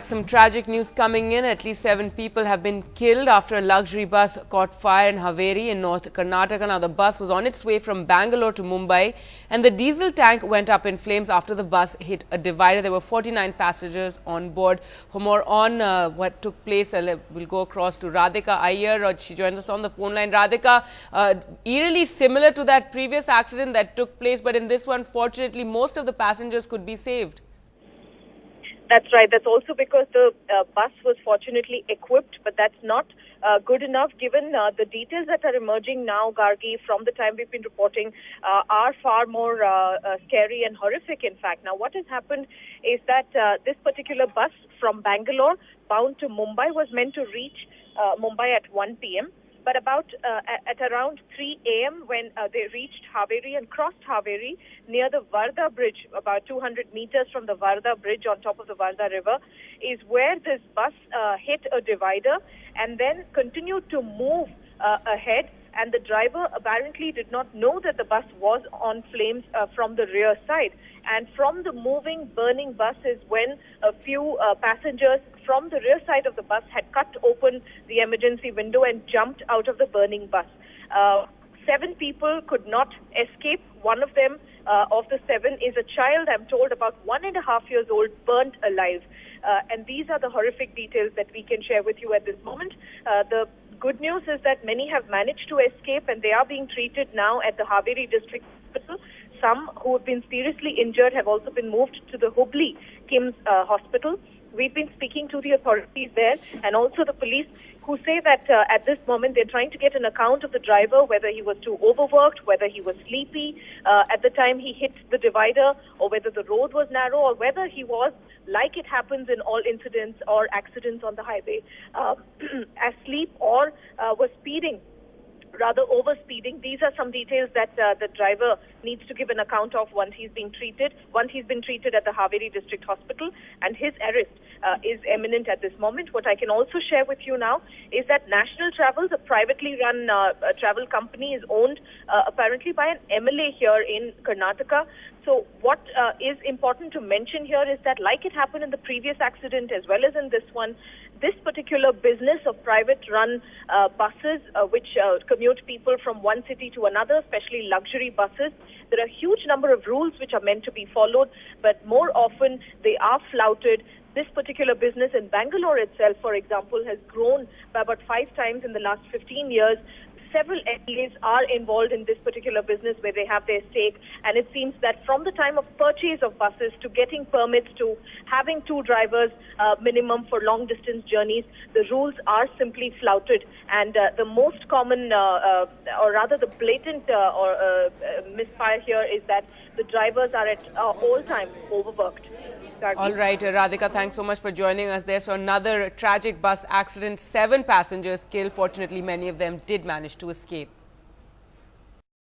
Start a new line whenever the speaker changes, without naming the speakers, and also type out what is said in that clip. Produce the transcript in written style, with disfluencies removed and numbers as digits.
Some tragic news coming in. At least 7 people have been killed after a luxury bus caught fire in Haveri in North Karnataka. Now, the bus was on its way from Bangalore to Mumbai and the diesel tank went up in flames after the bus hit a divider. There were 49 passengers on board. For more on what took place, we'll go across to Radhika Iyer. She joins us on the phone line. Radhika, eerily similar to that previous accident that took place, but in this one, fortunately, most of the passengers could be saved.
That's right. That's also because the bus was fortunately equipped, but that's not good enough given the details that are emerging now, Gargi, from the time we've been reporting are far more scary and horrific, in fact. Now, what has happened is that this particular bus from Bangalore bound to Mumbai was meant to reach Mumbai at 1 p.m. But at around 3 a.m. when they reached Haveri and crossed Haveri near the Varda bridge, about 200 meters from the Varda bridge on top of the Varda river, is where this bus hit a divider and then continued to move ahead. And the driver apparently did not know that the bus was on flames from the rear side. And from the moving, burning bus is when a few passengers from the rear side of the bus had cut open the emergency window and jumped out of the burning bus. 7 people could not escape. One of them, of the 7, is a child, I'm told, about 1.5 years old, burnt alive. And these are the horrific details that we can share with you at this moment. The good news is that many have managed to escape and they are being treated now at the Haveri District Hospital. Some who have been seriously injured have also been moved to the Hubli KIMS Hospital. We've been speaking to the authorities there and also the police, who say that at this moment they're trying to get an account of the driver, whether he was too overworked, whether he was sleepy at the time he hit the divider, or whether the road was narrow, or whether he was, like it happens in all incidents or accidents on the highway, asleep or was speeding, rather over-speeding. These are some details that the driver needs to give an account of once he's been treated at the Haveri District Hospital, and his arrest is imminent at this moment. What I can also share with you now is that National Travels, a privately run travel company, is owned apparently by an MLA here in Karnataka. So what is important to mention here is that, like it happened in the previous accident as well as in this one, this particular business of private-run buses, which commute people from one city to another, especially luxury buses, there are a huge number of rules which are meant to be followed, but more often they are flouted. This particular business in Bangalore itself, for example, has grown by about 5 times in the last 15 years. Several MLAs are involved in this particular business where they have their stake, and it seems that from the time of purchase of buses to getting permits to having 2 drivers minimum for long distance journeys, the rules are simply flouted. And the most common or rather the blatant misfire here is that the drivers are at all times overworked.
All right, Radhika, thanks so much for joining us there. So another tragic bus accident, 7 passengers killed. Fortunately, many of them did manage to escape.